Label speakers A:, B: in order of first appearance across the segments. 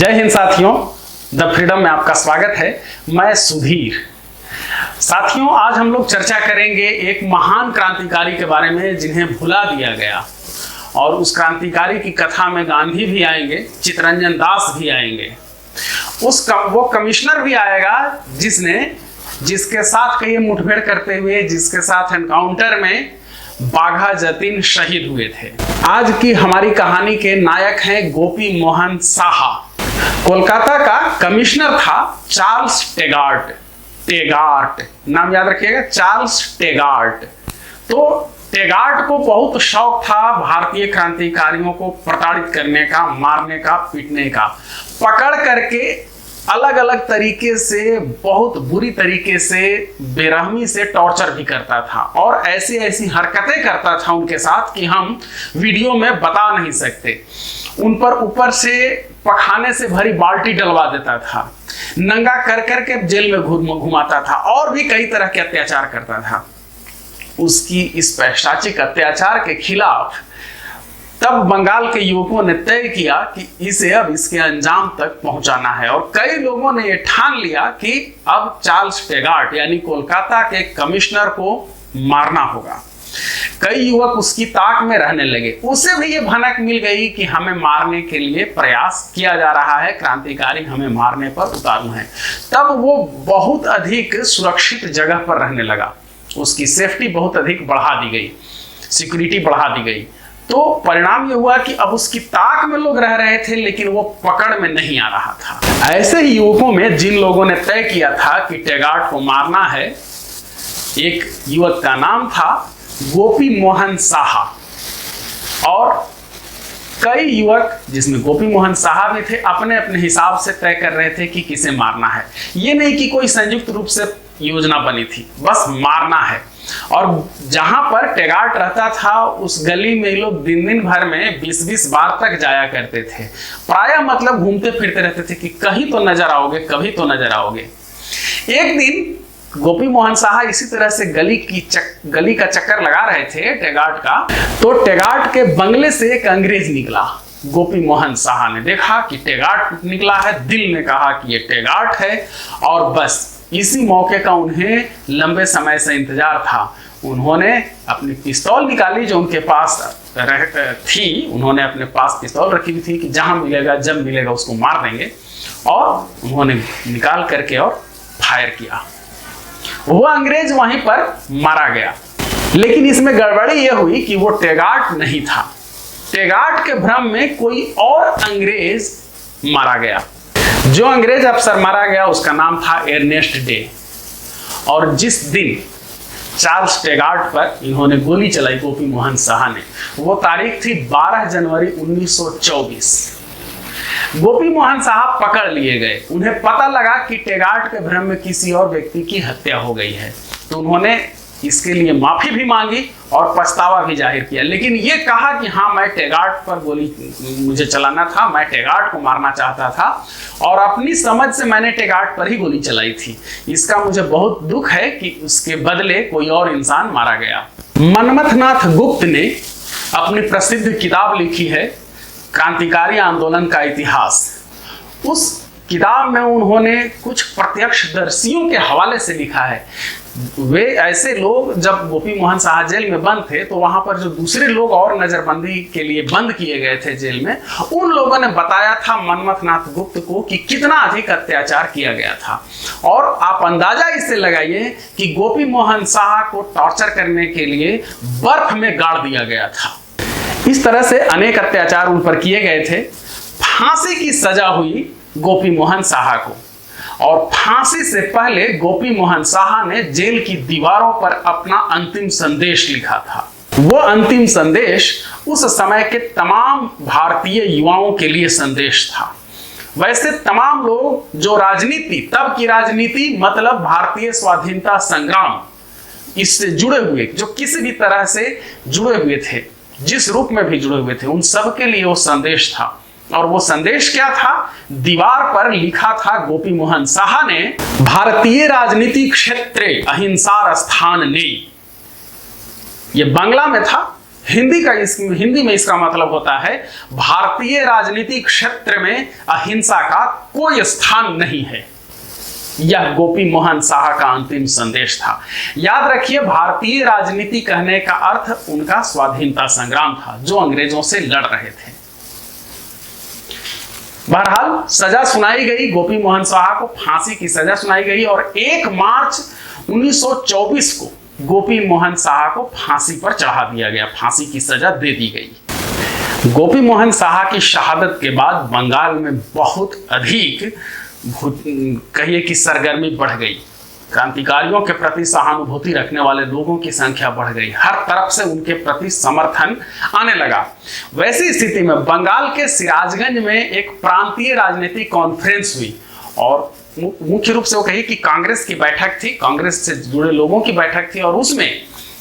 A: जय हिंद साथियों, the freedom में आपका स्वागत है। मैं सुधीर। साथियों, आज हम लोग चर्चा करेंगे एक महान क्रांतिकारी के बारे में जिन्हें भुला दिया गया। और उस क्रांतिकारी की कथा में गांधी भी आएंगे, चित्तरंजन दास भी आएंगे, वो कमिश्नर भी आएगा जिसके साथ कई मुठभेड़ करते हुए, जिसके साथ एनकाउंटर में बाघा जतीन शहीद हुए थे। आज की हमारी कहानी के नायक हैं गोपी मोहन साहा। कोलकाता का कमिश्नर था चार्ल्स टेगार्ट, नाम याद रखिएगा, चार्ल्स टेगार्ट। तो टेगार्ट को बहुत शौक था भारतीय क्रांतिकारियों को प्रताड़ित करने का, मारने का, पीटने का। पकड़ करके अलग अलग तरीके से, बहुत बुरी तरीके से, बेरहमी से टॉर्चर भी करता था और ऐसी ऐसी हरकतें करता था उनके साथ कि हम वीडियो में बता नहीं सकते। उन पर ऊपर से पखाने से भरी बाल्टी डलवा देता था, नंगा कर करके जेल में घुमाता था और भी कई तरह के अत्याचार करता था। उसकी इस पैशाचिक अत्याचार के खिलाफ तब बंगाल के युवकों ने तय किया कि इसे अब इसके अंजाम तक पहुंचाना है और कई लोगों ने यह ठान लिया कि अब चार्ल्स टेगार्ट यानी कोलकाता के कमिश्नर को मारना होगा। कई युवक उसकी ताक में रहने लगे। उसे भी ये भनक मिल गई कि हमें मारने के लिए प्रयास किया जा रहा है, क्रांतिकारी हमें मारने पर उतारू हैं। तब वो बहुत अधिक सुरक्षित जगह पर रहने लगा। उसकी सेफ्टी बहुत अधिक बढ़ा दी गई, सिक्योरिटी बढ़ा दी गई। तो परिणाम ये हुआ कि अब उसकी ताक में लोग रह रहे थे, लेकिन वो पकड़ में नहीं आ रहा था। ऐसे ही युवकों में जिन लोगों ने तय किया था कि टेगार्ट को मारना है, एक युवक का नाम था गोपी मोहन साहा और कई युवक, जिसमें गोपी मोहन साहा भी थे, अपने अपने हिसाब से तय कर रहे थे कि किसे मारना है। ये नहीं कि कोई संयुक्त रूप से योजना बनी थी, बस मारना है। और जहां पर टेगार्ट रहता था उस गली में लोग दिन दिन भर में 20-20 बार तक जाया करते थे। प्रायः मतलब घूमते फिरते रहते थे कि कहीं तो नजर आओगे, कभी तो नजर आओगे। एक दिन गोपी मोहन साहा इसी तरह से गली का चक्कर लगा रहे थे टेगार्ट का, तो टेगार्ट के बंगले से एक अंग्रेज निकला। गोपी मोहन साहा ने देखा कि टेगार्ट निकला है, दिल ने कहा कि ये टेगार्ट है और बस इसी मौके का उन्हें लंबे समय से इंतजार था। उन्होंने अपनी पिस्तौल निकाली जो उनके पास थी। उन्होंने अपने पास पिस्तौल रखी हुई थी कि जहां मिलेगा, जब मिलेगा उसको मार देंगे, और उन्होंने निकाल करके और फायर किया। वो अंग्रेज वहीं पर मारा गया। लेकिन इसमें गड़बड़ी यह हुई कि वो टेगार्ट नहीं था। टेगार्ट के भ्रम में कोई और अंग्रेज मारा गया। जो अंग्रेज अफसर मारा गया उसका नाम था एर्नेस्ट डे। और जिस दिन चार्ल्स टेगार्ट पर इन्होंने गोली चलाई गोपी मोहन साहा ने, वो तारीख थी 12 जनवरी 1924। गोपी मोहन साहब पकड़ लिए गए। उन्हें पता लगा कि टेगार्ट के भ्रम में किसी और व्यक्ति की हत्या हो गई है, तो उन्होंने इसके लिए माफी भी मांगी और पछतावा भी जाहिर किया। लेकिन ये कहा कि हाँ, मैं टेगार्ट पर गोली मुझे चलाना था, मैं टेगार्ट को मारना चाहता था और अपनी समझ से मैंने टेगार्ट पर ही गोली चलाई थी। इसका मुझे बहुत दुख है कि उसके बदले कोई और इंसान मारा गया। मनमथनाथ गुप्त ने अपनी प्रसिद्ध किताब लिखी है क्रांतिकारी आंदोलन का इतिहास। उस किताब में उन्होंने कुछ प्रत्यक्षदर्शियों के हवाले से लिखा है। वे ऐसे लोग, जब गोपी मोहन साहा जेल में बंद थे तो वहां पर जो दूसरे लोग और नजरबंदी के लिए बंद किए गए थे जेल में, उन लोगों ने बताया था मनमथनाथ गुप्त को कि कितना अधिक अत्याचार किया गया था। और आप अंदाजा इससे लगाइए कि गोपी मोहन साहा को टॉर्चर करने के लिए बर्फ में गाड़ दिया गया था। इस तरह से अनेक अत्याचार उन पर किए गए थे। फांसी की सजा हुई गोपी मोहन साहा को, और फांसी से पहले गोपी मोहन साहा ने जेल की दीवारों पर अपना अंतिम संदेश लिखा था। वो अंतिम संदेश उस समय के तमाम भारतीय युवाओं के लिए संदेश था। वैसे तमाम लोग जो राजनीति, तब की राजनीति मतलब भारतीय स्वाधीनता संग्राम, इससे जुड़े हुए, जो किसी भी तरह से जुड़े हुए थे, जिस रूप में भी जुड़े हुए थे, उन सब के लिए वो संदेश था। और वो संदेश क्या था? दीवार पर लिखा था गोपी मोहन साहा ने, भारतीय राजनीतिक क्षेत्र अहिंसा स्थान ने। ये बांग्ला में था, हिंदी में इसका मतलब होता है भारतीय राजनीतिक क्षेत्र में अहिंसा का कोई स्थान नहीं है। यह गोपी मोहन साहा का अंतिम संदेश था। याद रखिए, भारतीय राजनीति कहने का अर्थ उनका स्वाधीनता संग्राम था, जो अंग्रेजों से लड़ रहे थे। बहरहाल सजा सुनाई गई, गोपी मोहन साहा को फांसी की सजा सुनाई गई और 1 मार्च 1924 को गोपी मोहन साहा को फांसी पर चढ़ा दिया गया, फांसी की सजा दे दी गई। गोपी मोहन साहा की शहादत के बाद बंगाल में बहुत अधिक कहिए कि सरगर्मी बढ़ गई। क्रांतिकारियों के प्रति सहानुभूति रखने वाले लोगों की संख्या बढ़ गई, हर तरफ से उनके प्रति समर्थन आने लगा। वैसी स्थिति में बंगाल के सिराजगंज में एक प्रांतीय राजनीतिक कॉन्फ्रेंस हुई और मुख्य रूप से वो कही कि कांग्रेस की बैठक थी, कांग्रेस से जुड़े लोगों की बैठक थी और उसमें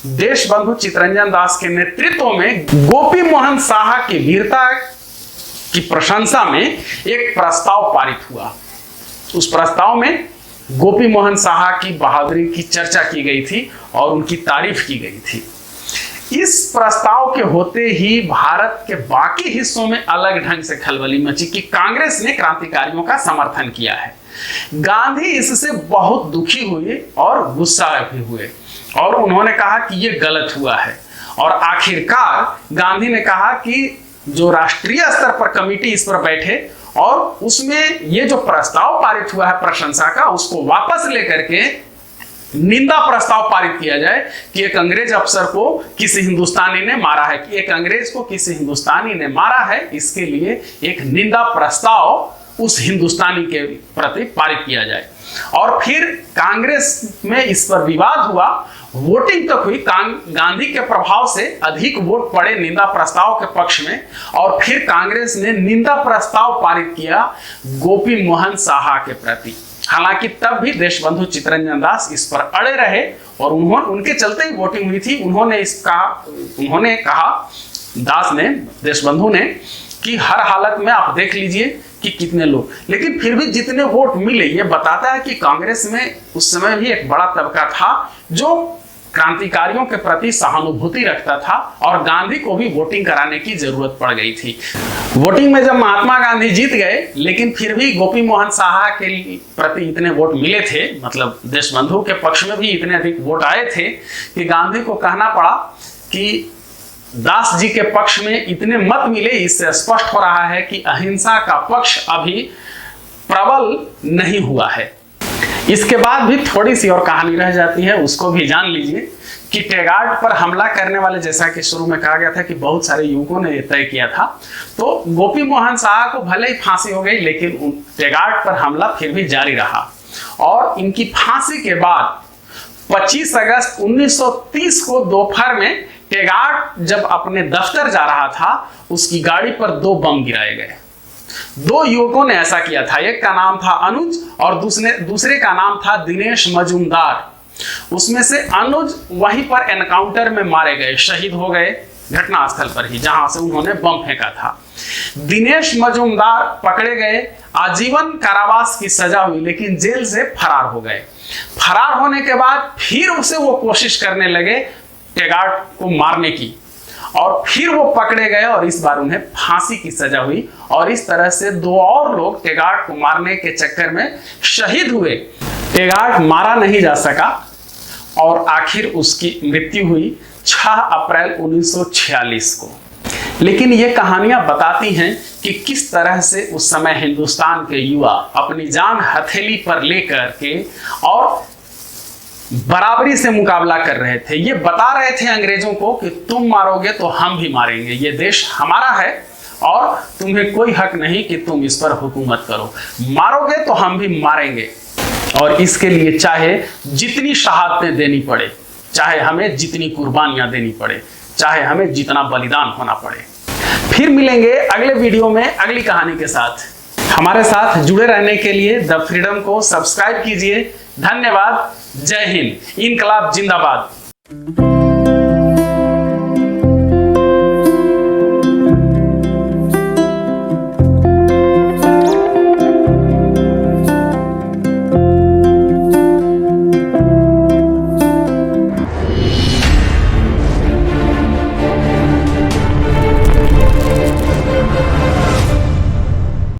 A: देशबंधु चित्तरंजन दास के नेतृत्व में गोपी मोहन साहा की वीरता की प्रशंसा में एक प्रस्ताव पारित हुआ। उस प्रस्ताव में गोपी मोहन साहा की बहादुरी की चर्चा की गई थी और उनकी तारीफ की गई थी। इस प्रस्ताव के होते ही भारत के बाकी हिस्सों में अलग ढंग से खलबली मची कि कांग्रेस ने क्रांतिकारियों का समर्थन किया है। गांधी इससे बहुत दुखी हुए और गुस्सा भी हुए और उन्होंने कहा कि यह गलत हुआ है। और आखिरकार गांधी ने कहा कि जो राष्ट्रीय स्तर पर कमेटी इस पर बैठे और उसमें ये जो प्रस्ताव पारित हुआ है प्रशंसा का, उसको वापस लेकर के निंदा प्रस्ताव पारित किया जाए कि एक अंग्रेज अफसर को किसी हिंदुस्तानी ने मारा है, कि एक अंग्रेज को किसी हिंदुस्तानी ने मारा है, इसके लिए एक निंदा प्रस्ताव उस हिंदुस्तानी के प्रति पारित किया जाए। और फिर कांग्रेस में इस पर विवाद हुआ, वोटिंग तक हुई। गांधी के प्रभाव से अधिक वोट पड़े निंदा प्रस्ताव के पक्ष में और फिर कांग्रेस ने निंदा प्रस्ताव पारित किया गोपी मोहन साहा के प्रति। हालांकि तब भी देशबंधु चित्तरंजन दास इस पर अड़े रहे और उनके चलते ही वोटिंग हुई थी। उन्होंने कहा दास ने, देशबंधु ने, कि हर हालत में आप देख लीजिए कि कितने लोग, लेकिन फिर भी जितने वोट मिले, ये बताता है कि कांग्रेस में उस समय भी एक बड़ा तबका था जो क्रांतिकारियों के प्रति सहानुभूति रखता था और गांधी को भी वोटिंग कराने की जरूरत पड़ गई थी। वोटिंग में जब महात्मा गांधी जीत गए, लेकिन फिर भी गोपी मोहन साहा के प्रति इतने वोट मिले थे, मतलब देशबंधु के पक्ष में भी इतने अधिक वोट आए थे कि गांधी को कहना पड़ा कि दास जी के पक्ष में इतने मत मिले। इससे स्पष्ट हो रहा है कि अहिंसा का पक्ष अभी प्रबल नहीं हुआ है। इसके बाद भी थोड़ी सी और कहानी रह जाती है, उसको भी जान लीजिए कि टेगार्ड पर हमला करने वाले, जैसा कि शुरू में कहा गया था कि बहुत सारे युवकों ने तय किया था, तो गोपी मोहन साहा को भले ही फांसी हो गई, लेकिन टेगार्ड पर हमला फिर भी जारी रहा। और इनकी फांसी के बाद 25 अगस्त 1930 को दोपहर में टेगार्ड जब अपने दफ्तर जा रहा था, उसकी गाड़ी पर 2 बम गिराए गए। 2 युवकों ने ऐसा किया था, एक का नाम था अनुज और दूसरे का नाम था दिनेश मजूमदार। उसमें से अनुज वहीं पर एनकाउंटर में मारे गए, शहीद हो गए घटनास्थल पर ही, जहां से उन्होंने बम फेंका था। दिनेश मजूमदार पकड़े गए, आजीवन कारावास की सजा हुई, लेकिन जेल से फरार हो गए। फरार होने के बाद फिर उसे वो कोशिश करने लगे टेगार्ड को मारने की, और फिर वो पकड़े गए और इस बार उन्हें फांसी की सजा हुई। और इस तरह से 2 और लोग टेगार्ड को मारने के चक्कर में शहीद हुए। टेगार्ड मारा नहीं जा सका और आखिर उसकी मृत्यु हुई 6 अप्रैल 1946 को। लेकिन ये कहानियां बताती हैं कि किस तरह से उस समय हिंदुस्तान के युवा अपनी जान हथेली पर लेकर के और बराबरी से मुकाबला कर रहे थे। ये बता रहे थे अंग्रेजों को कि तुम मारोगे तो हम भी मारेंगे, ये देश हमारा है और तुम्हें कोई हक नहीं कि तुम इस पर हुकूमत करो, मारोगे तो हम भी मारेंगे। और इसके लिए चाहे जितनी शहादतें देनी पड़े, चाहे हमें जितनी कुर्बानियां देनी पड़े, चाहे हमें जितना बलिदान होना पड़े। फिर मिलेंगे अगले वीडियो में अगली कहानी के साथ। हमारे साथ जुड़े रहने के लिए द फ्रीडम को सब्सक्राइब कीजिए। धन्यवाद। जय हिंद। इनकलाब जिंदाबाद।